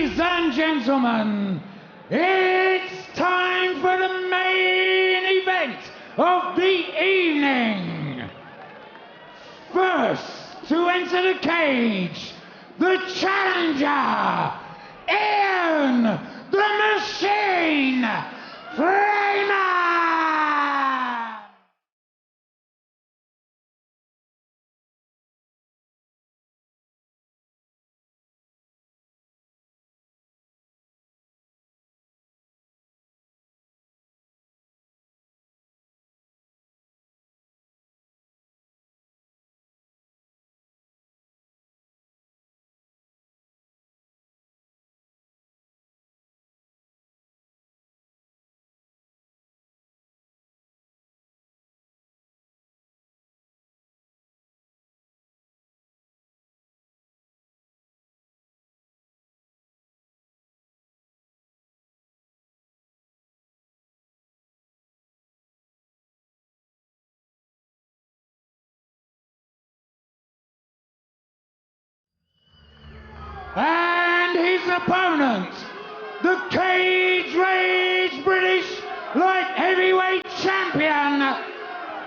Ladies and gentlemen, it's time for the main event of the evening. First to enter the cage, the challenger, Ian the Machine Freeman. And his opponent, the Cage Rage British Light Heavyweight Champion,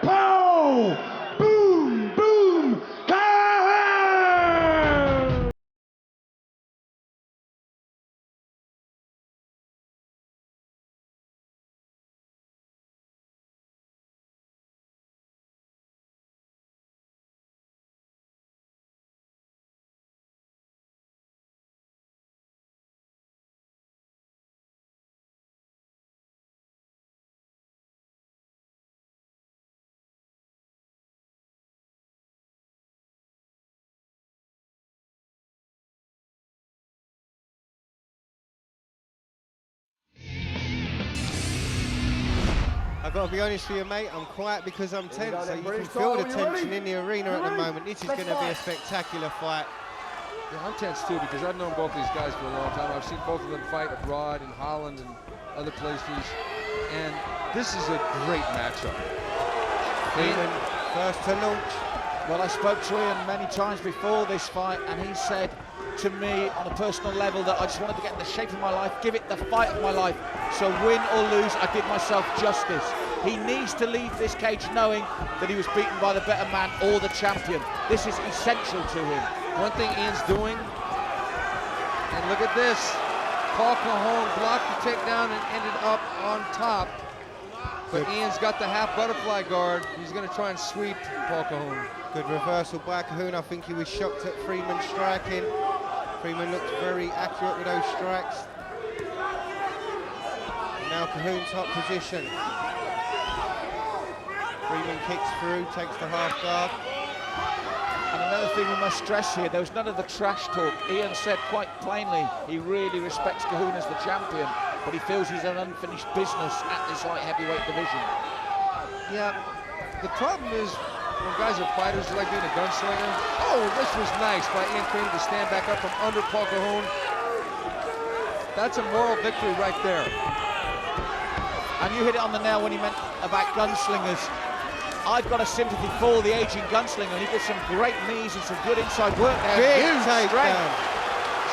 Paul Boom Boom Cahoon. I've got to be honest with you, mate, I'm quiet because I'm tense, so you can feel the tension in the arena at the moment. This is going to be a spectacular fight. Yeah, I'm tense too because I've known both these guys for a long time. I've seen both of them fight abroad in Holland and other places, and this is a great matchup. Freeman, first to launch. Well, I spoke to Ian many times before this fight, and he said to me on a personal level that I just wanted to get in the shape of my life, give it the fight of my life. So win or lose, I did myself justice. He needs to leave this cage knowing that he was beaten by the better man or the champion. This is essential to him. One thing Ian's doing, and look at this, Paul Cahoon blocked the takedown and ended up on top. But Ian's got the half butterfly guard. He's going to try and sweep Paul Cahoon. Good reversal by Cahoon. I think he was shocked at Freeman striking. Freeman looked very accurate with those strikes. And now Cahoon top position. Freeman kicks through, takes the half guard. And another thing we must stress here, there was none of the trash talk. Ian said quite plainly he really respects Cahoon as the champion, but he feels he's an unfinished business at this light heavyweight division. Yeah, the problem is when guys are fighters, they like being a gunslinger. Oh, this was nice by Ian Freeman to stand back up from under Paul Cahoon. That's a moral victory right there. And you hit it on the nail when he meant about gunslingers. I've got a sympathy for the aging gunslinger. He did some great knees and some good inside work there. Big takedown.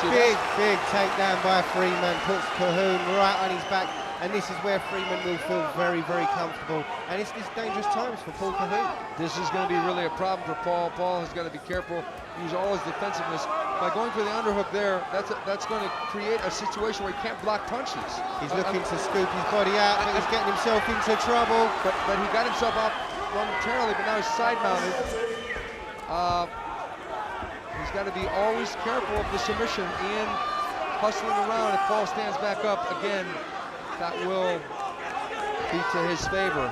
Big takedown by Freeman. Puts Cahoon right on his back. And this is where Freeman will feel very, very comfortable. And it's dangerous times for Paul Cahoon. This is going to be really a problem for Paul. Paul has got to be careful. Use all his defensiveness. By going for the underhook there, that's going to create a situation where he can't block punches. He's looking to scoop his body out, but he's getting himself into trouble. But he got himself up momentarily, but now he's side-mounted. He's got to be always careful of the submission. Ian hustling around. If Paul stands back up again, that will be to his favor.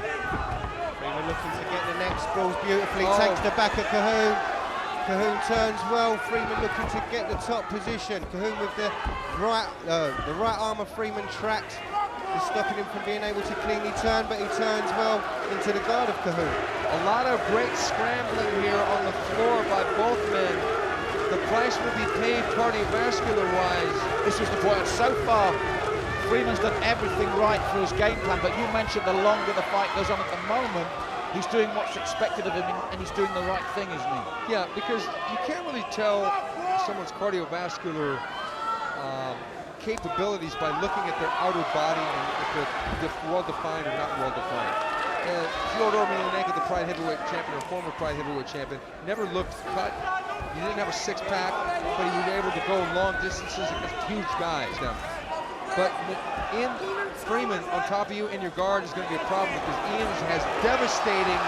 Freeman looking to get the neck, sprawls beautifully, takes the back of Cahoon. Cahoon turns well, Freeman looking to get the top position. Cahoon with the right arm of Freeman tracked, is stopping him from being able to cleanly turn, but he turns well into the guard of Cahoon. A lot of great scrambling here on the floor by both men. The price will be paid cardiovascular-wise. This is the point. So far, Freeman's done everything right for his game plan, but you mentioned the longer the fight goes on at the moment, he's doing what's expected of him, and he's doing the right thing, isn't he? Yeah, because you can't really tell someone's cardiovascular capabilities by looking at their outer body and if they're well-defined or not well-defined. Fyodor Emelianenko, the Pride Heavyweight Champion, or former Pride Heavyweight Champion, never looked cut. He didn't have a six-pack, but he was able to go long distances against huge guys. Now, but Ian Freeman on top of you in your guard is going to be a problem because Ian has devastating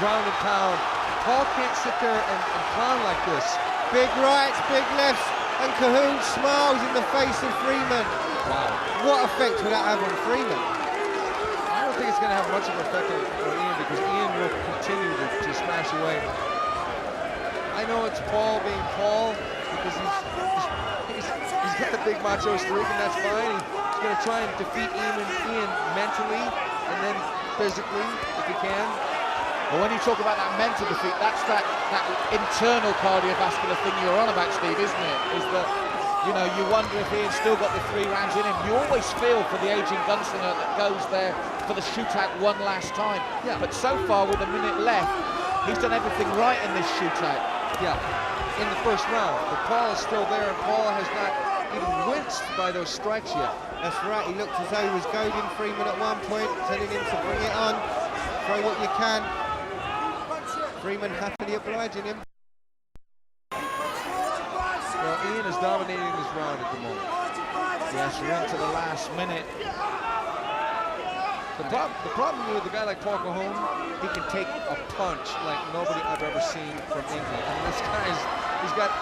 ground and pound. Paul can't sit there and clown like this. Big rights, big lefts, and Cahoon smiles in the face of Freeman. Wow. What effect will that have on Freeman? I don't think it's going to have much of an effect on Ian because Ian will continue to smash away. I know it's Paul being Paul because he's got the big macho streak, and that's fine. He's going to try and defeat Ian mentally and then physically if he can. Well, when you talk about that mental defeat, that's that internal cardiovascular thing you're on about, Steve, isn't it? Is that, you know, you wonder if Ian's still got the 3 rounds in him. You always feel for the aging gunslinger that goes there for the shootout one last time. Yeah. But so far, with a minute left, he's done everything right in this shootout. Yeah, in the first round. But Paul is still there, and Paul has not even winced by those strikes yet. That's right, he looked as though he was goading Freeman at one point, telling him to bring it on, throw what you can. Freeman happily obliging him. Well, Ian is dominating this round at the moment. Yes, we're into the last minute. The problem with a guy like Paul Cahoon, he can take a punch like nobody I've ever seen from England. I mean, this guy's, he's got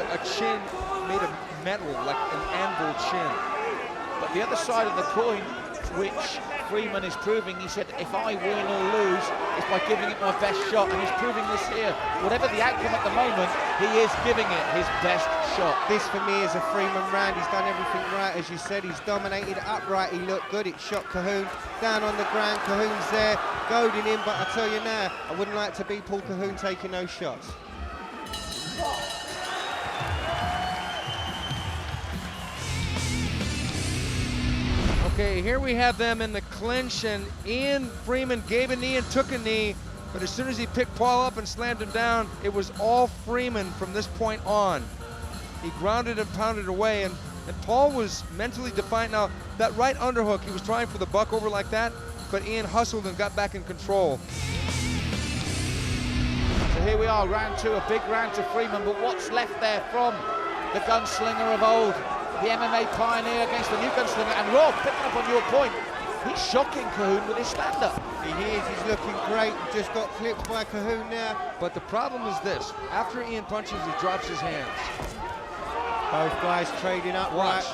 a chin made of metal, like an anvil chin. But the other side of the coin, which Freeman is proving, he said, if I win or lose, it's by giving it my best shot, and he's proving this here. Whatever the outcome at the moment, he is giving it his best shot. This for me is a Freeman round. He's done everything right, as you said. He's dominated upright. He looked good. It shot Cahoon down on the ground. Cahoon's there, goading him, but I tell you now, I wouldn't like to be Paul Cahoon taking those shots. Okay, here we have them in the clinch, and Ian Freeman gave a knee and took a knee, but as soon as he picked Paul up and slammed him down, it was all Freeman from this point on. He grounded and pounded away, and Paul was mentally defiant. Now, that right underhook, he was trying for the buck over like that, but Ian hustled and got back in control. So here we are, round 2, a big round to Freeman, but what's left there from the gunslinger of old? The MMA pioneer against the new gunslinger, and Rob, picking up on your point, he's shocking Cahoon with his stand-up. He is, he's looking great. Just got clipped by Cahoon now. But the problem is this, after Ian punches, he drops his hands. Both guys trading up. Watch.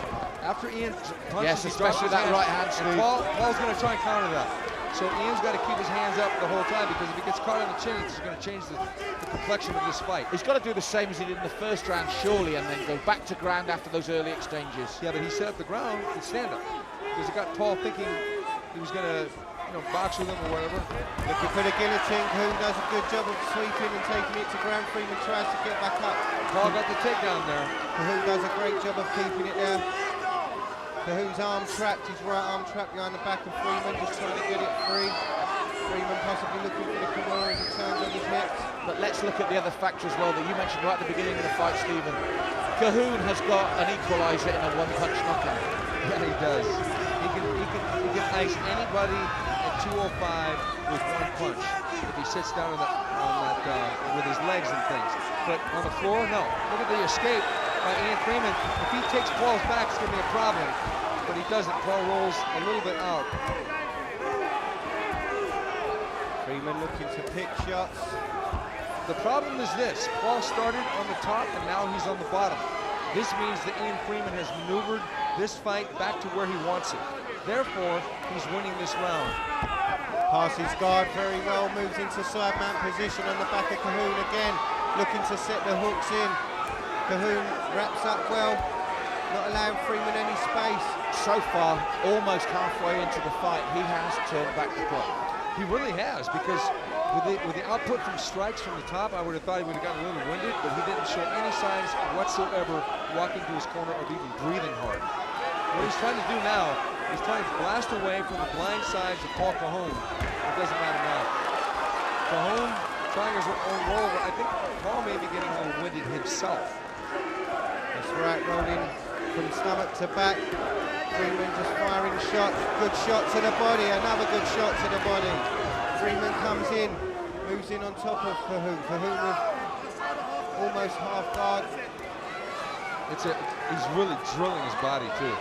After Ian punches, yes, he especially drops his that right hands, hand, and Steve. Paul's going to try and counter that. So Ian's got to keep his hands up the whole time, because if he gets caught on the chin, it's going to change the complexion of this fight. He's got to do the same as he did in the first round, surely, and then go back to ground after those early exchanges. Yeah, but he set up the ground and stand up, because it got Paul thinking he was going to, box with him or whatever. Looking for the guillotine. Cahoon does a good job of sweeping and taking it to ground. Freeman tries to get back up. Paul got the takedown there. Cahoon does a great job of keeping it there. Cahoon's arm trapped, his right arm trapped behind the back of Freeman, just trying to get it free. Freeman possibly looking for the Kimura as he turns on his hips. But let's look at the other factor as well that you mentioned right at the beginning of the fight, Stephen. Cahoon has got an equaliser in a one-punch knockout. Yeah, he does. He can ice anybody at 205 with one punch if he sits down on that with his legs and things. But on the floor, no. Look at the escape by Ian Freeman. If he takes Paul's back, it's going to be a problem. But he doesn't. Paul rolls a little bit out. Freeman looking to pick shots. The problem is this. Paul started on the top, and now he's on the bottom. This means that Ian Freeman has maneuvered this fight back to where he wants it. Therefore, he's winning this round. Passes guard very well, moves into side mount position on the back of Cahoon again, looking to set the hooks in. Cahoon wraps up well, not allowing Freeman any space. So far, almost halfway into the fight, he has turned back the clock. He really has, because with the output from strikes from the top, I would have thought he would have gotten a little winded, but he didn't show any signs whatsoever walking to his corner or even breathing hard. What he's trying to do now, he's trying to blast away from the blind sides of Paul Cahoon. It doesn't matter now. Cahoon trying his own roll. I think Paul may be getting a little winded himself. That's right, rolling from stomach to back. Freeman just firing shots, good shot to the body, another good shot to the body. Freeman comes in, moves in on top of Cahoon. Cahoon with almost half guard. He's really drilling his body too.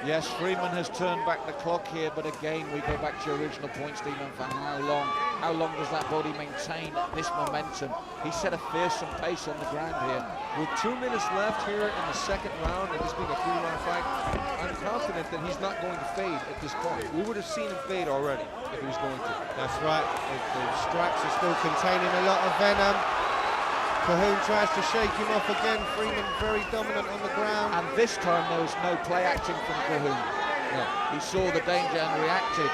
Yes, Freeman has turned back the clock here, but again, we go back to your original point, Stephen, for how long? How long does that body maintain this momentum? He set a fearsome pace on the ground here. With 2 minutes left here in the second round, and this being a 3-round fight, I'm confident that he's not going to fade at this point. We would have seen him fade already if he was going to. That's right, the strikes are still containing a lot of venom. Cahoon tries to shake him off again. Freeman very dominant on the ground. And this time there was no play acting from Cahoon. No. He saw the danger and reacted.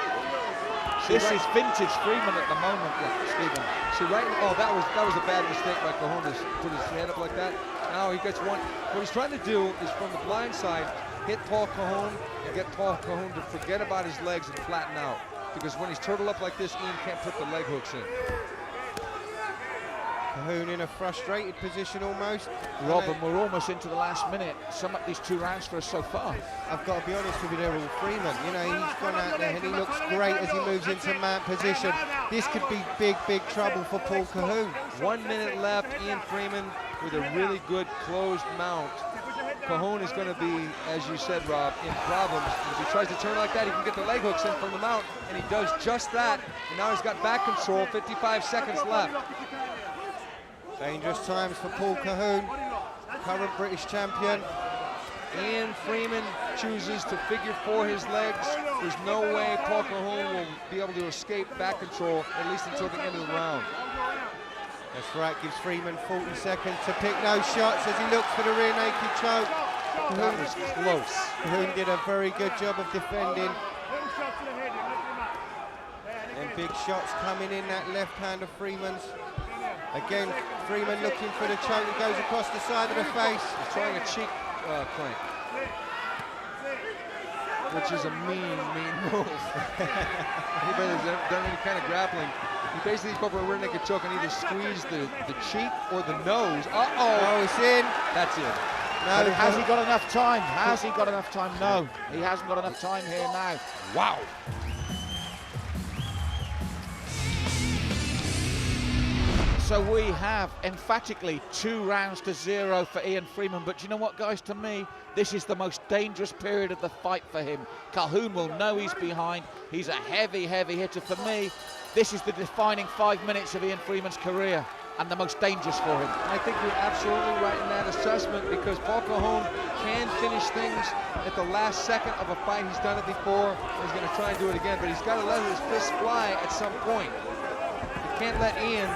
This is vintage Freeman at the moment, Stephen. See, that was a bad mistake by Cahoon to put his head up like that. Now he gets one. What he's trying to do is from the blind side, hit Paul Cahoon and get Paul Cahoon to forget about his legs and flatten out. Because when he's turtled up like this, Ian can't put the leg hooks in. Cahoon in a frustrated position almost. Rob, and we're almost into the last minute. Sum up these 2 rounds for us so far. I've got to be honest with you there, Freeman. You know, he's gone out there and he looks great as he moves into mount position. This could be big, big trouble for Paul Cahoon. 1 minute left, Ian Freeman with a really good closed mount. Cahoon is going to be, as you said, Rob, in problems. If he tries to turn like that, he can get the leg hooks in from the mount, and he does just that. And now he's got back control, 55 seconds left. Dangerous times for Paul Cahoon, current British champion. Ian Freeman chooses to figure 4 his legs. There's no way Paul Cahoon will be able to escape back control, at least until the end of the round. That's right, gives Freeman 40 seconds to pick no shots as he looks for the rear naked choke. That was close. Cahoon did a very good job of defending. And big shots coming in that left hand of Freeman's. Again, Freeman looking for the choke. He goes across the side of the face. He's trying a cheek clank, which is a mean move. Anybody that's done any kind of grappling, he basically go for a rear naked choke and either squeeze the cheek or the nose. Oh, it's in. That's it. No, But has he got enough time? Has he got enough time? No, he hasn't got enough time here now. Wow. So we have emphatically 2 rounds to 0 for Ian Freeman. But you know what, guys? To me, this is the most dangerous period of the fight for him. Cahoon will know he's behind. He's a heavy, heavy hitter. For me, this is the defining 5 minutes of Ian Freeman's career and the most dangerous for him. I think you're absolutely right in that assessment because Paul Cahoon can finish things at the last second of a fight. He's done it before. He's going to try and do it again, but he's got to let his fist fly at some point. You can't let Ian.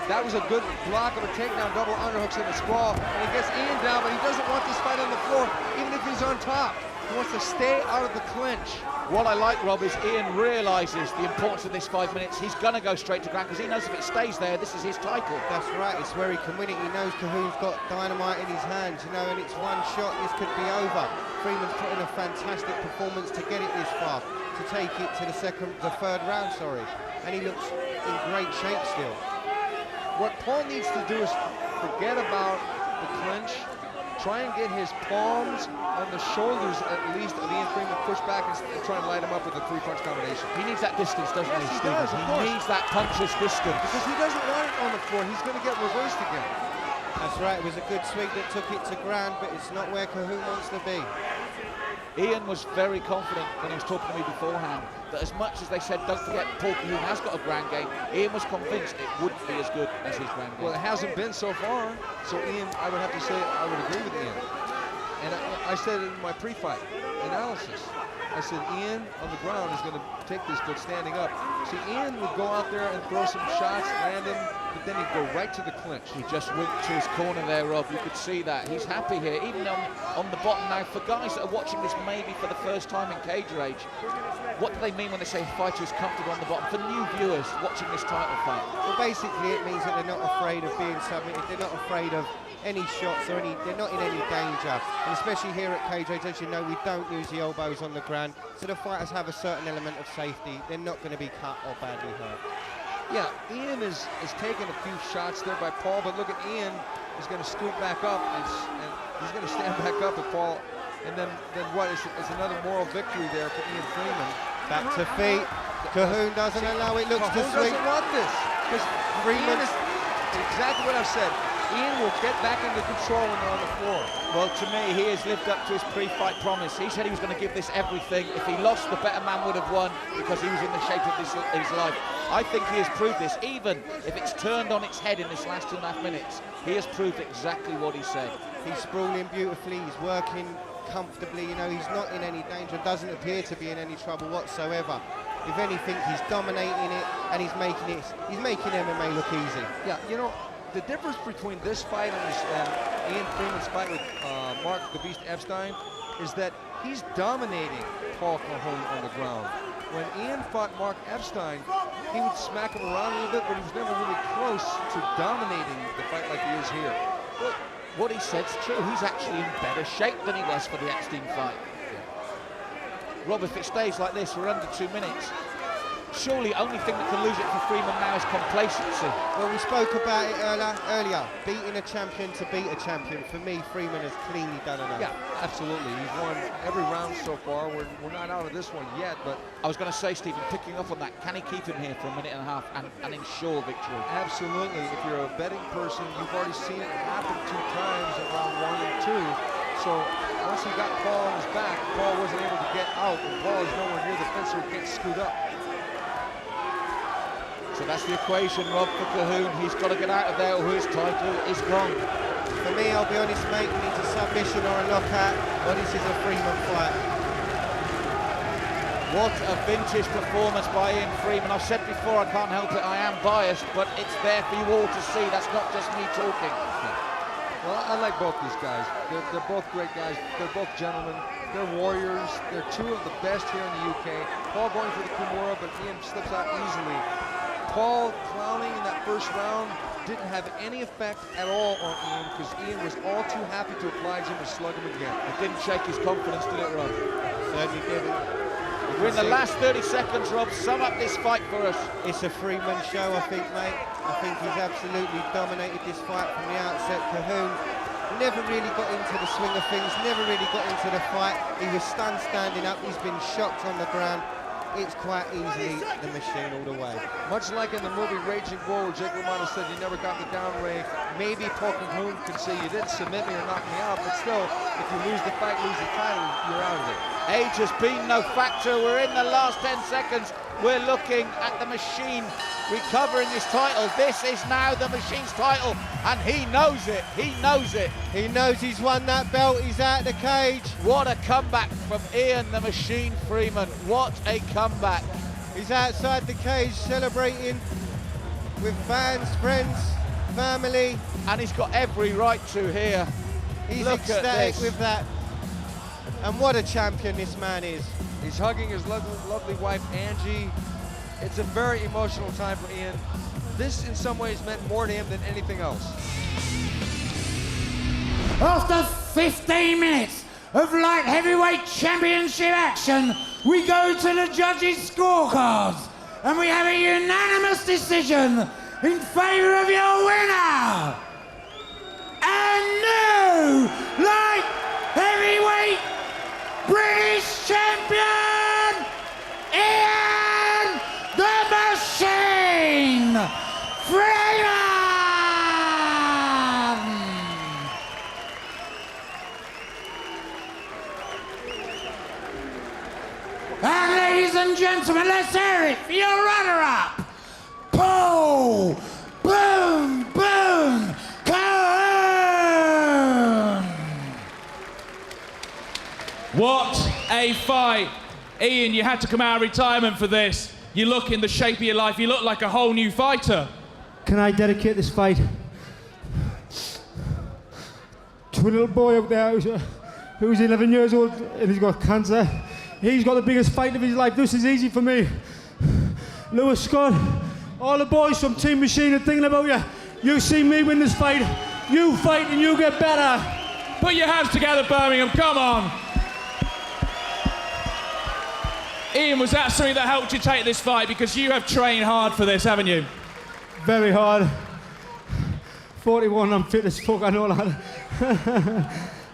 That was a good block of a takedown, double underhooks in the sprawl, and he gets Ian down, but he doesn't want this fight on the floor, even if he's on top. He wants to stay out of the clinch. What I like, Rob, is Ian realises the importance of this 5 minutes. He's going to go straight to ground because he knows if it stays there, this is his title. That's right, it's where he can win it. He knows Cahoon's got dynamite in his hands, you know, and it's one shot, this could be over. Freeman's put in a fantastic performance to get it this far, to take it to the third round, and he looks in great shape still. What Paul needs to do is forget about the clinch, try and get his palms on the shoulders at least of Ian Freeman, push back and try and light him up with a 3-punch combination. He needs that distance, doesn't Yes, he, he Stephen? does, of He course. needs that puncher's distance. Because he doesn't want it on the floor, he's going to get reversed again. That's right, it was a good sweep that took it to ground, but it's not where Cahoon wants to be. Ian was very confident when he was talking to me beforehand that as much as they said, don't forget, Paul Cahoon has got a ground game, Ian was convinced it wouldn't be as good as his ground game. Well, it hasn't been so far, so Ian, I would have to say, I would agree with Ian. And I said in my pre-fight analysis, I said Ian on the ground is going to take this, but standing up. See, Ian would go out there and throw some shots, land them, but then he'd go right to the clinch. He just went to his corner there, Rob. You could see that. He's happy here, even on the bottom. Now, for guys that are watching this maybe for the first time in cage rage, what do they mean when they say a fighter is comfortable on the bottom? For new viewers watching this title fight. Well, basically, it means that they're not afraid of being submitted. They're not afraid of any shots or they're not in any danger. And especially here at cage rage, as you know, we don't use the elbows on the ground. So the fighters have a certain element of safety. They're not going to be cut or badly hurt. Yeah, Ian is taking a few shots there by Paul, but look at Ian. He's going to scoot back up, and he's going to stand back up if Paul and then what? It's another moral victory there for Ian Freeman. Back to feet. Cahoon doesn't allow it. Looks to Cahoon swing. doesn't want this because Freeman Ian is exactly what I've said. Ian will get back into control when they're on the floor. Well, to me, he has lived up to his pre-fight promise. He said he was going to give this everything. If he lost, the better man would have won because he was in the shape of his life. I think he has proved this, even if it's turned on its head in this last 2.5 minutes. He has proved exactly what he said. He's sprawling beautifully. He's working comfortably. You know, he's not in any danger. Doesn't appear to be in any trouble whatsoever. If anything, he's dominating it, and he's making MMA look easy. Yeah, you know, the difference between this fight and Ian Freeman's fight with Mark the Beast Epstein is that he's dominating Paul Cahoon on the ground. When Ian fought Mark Epstein, he would smack him around a little bit, but he was never really close to dominating the fight like he is here. Well, what he said's true. He's actually in better shape than he was for the Epstein fight. Rob, if it stays like this, we're under 2 minutes. Surely only thing that can lose it for Freeman now is complacency. Well, we spoke about it earlier. Beating a champion to beat a champion. For me, Freeman has cleanly done enough. Yeah, absolutely. He's won every round so far. We're not out of this one yet, but I was going to say, Stephen, picking up on that, can he keep him here for 1.5 minutes and ensure victory? absolutely. If you're a betting person, you've already seen it happen 2 times in round 1 and 2. So once he got Paul on his back, Paul wasn't able to get out, and Paul is nowhere near the fence, so he can't scoot up. So that's the equation, Rob, for Cahoon. He's got to get out of there or his title is gone. For me, I'll be honest, mate, it needs a submission or a knockout, or this is a Freeman fight. What a vintage performance by Ian Freeman. I've said before, I can't help it, I am biased, but it's there for you all to see. That's not just me talking. Well, I like both these guys. They're both great guys. They're both gentlemen. They're warriors. They're 2 of the best here in the UK. Paul going for the Kimura, but Ian slips out easily. Paul clowning in that first round didn't have any effect at all on Ian because Ian was all too happy to oblige him to slug him again. It didn't shake his confidence, did it, Rob? Certainly didn't. We're in the last 30 seconds, Rob. Sum up this fight for us. It's a Freeman show, I think, mate. I think he's absolutely dominated this fight from the outset. Cahoon never really got into the swing of things, never really got into the fight. He was stunned standing up. He's been shocked on the ground. It's quite easily the machine all the way. Much like in the movie Raging Bull, where Jake LaMotta said, "You never got me down, Ray." Maybe Paul Cahoon can say, "You didn't submit me or knock me out," but still, if you lose the fight, lose the title, you're out of it. Age has been no factor. We're in the last 10 seconds. We're looking at the machine recovering this title. This is now the machine's title, and he knows it. He knows it. He knows he's won that belt. He's out of the cage. What a comeback from Ian the Machine Freeman. What a comeback. He's outside the cage celebrating with fans, friends, family. And he's got every right to here. He's Look at ecstatic this. with that. And what a champion this man is. He's hugging his lovely wife, Angie. It's a very emotional time for Ian. This, in some ways, meant more to him than anything else. After 15 minutes of light heavyweight championship action, we go to the judges' scorecards, and we have a unanimous decision in favour of your winner, and new light heavyweight British champion, Ian the Machine Freeman! And ladies and gentlemen, let's hear it for your runner-up, Paul Boom Boom Cahoon! What a fight. Ian, you had to come out of retirement for this. You look in the shape of your life, you look like a whole new fighter. Can I dedicate this fight to a little boy out there who's 11 years old and he's got cancer? He's got the biggest fight of his life. This is easy for me. Lewis Scott, all the boys from Team Machine are thinking about you. You see me win this fight, you fight and you get better. Put your hands together, Birmingham, come on. Ian, was that something that helped you take this fight? Because you have trained hard for this, haven't you? Very hard. 41, I'm fit as fuck, I know that.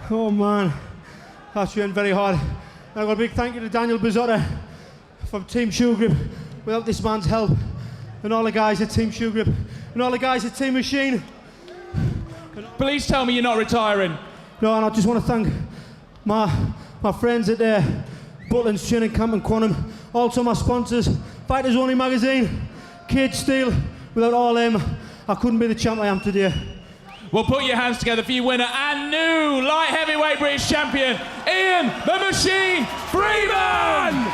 Oh man. I trained very hard. And I've got a big thank you to Daniel Bizzotta from Team Shoe Grip. Without this man's help, and all the guys at Team Shoe Grip, and all the guys at Team Machine. Please tell me you're not retiring. No, and I just want to thank my friends at Butland's Training Camp and Quantum. Also my sponsors, Fighters Only Magazine, Cage Steel. Without all them, I couldn't be the champ I am today. Well, put your hands together for your winner and new light heavyweight British champion, Ian the Machine Freeman!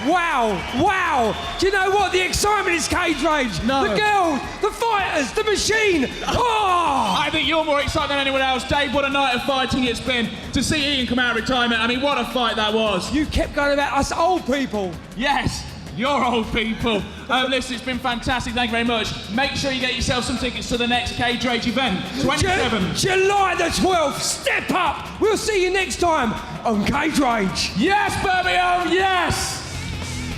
Wow! Do you know what? The excitement is cage rage. No. The girls, the fighters, the machine. Oh! I think you're more excited than anyone else. Dave, what a night of fighting it's been. To see Ian come out of retirement, I mean, what a fight that was. You kept going about us old people. Yes, you're old people. Listen, it's been fantastic. Thank you very much. Make sure you get yourself some tickets to the next Cage Rage event, 27. July the 12th. Step up. We'll see you next time on Cage Rage. Yes, Birmingham, yes!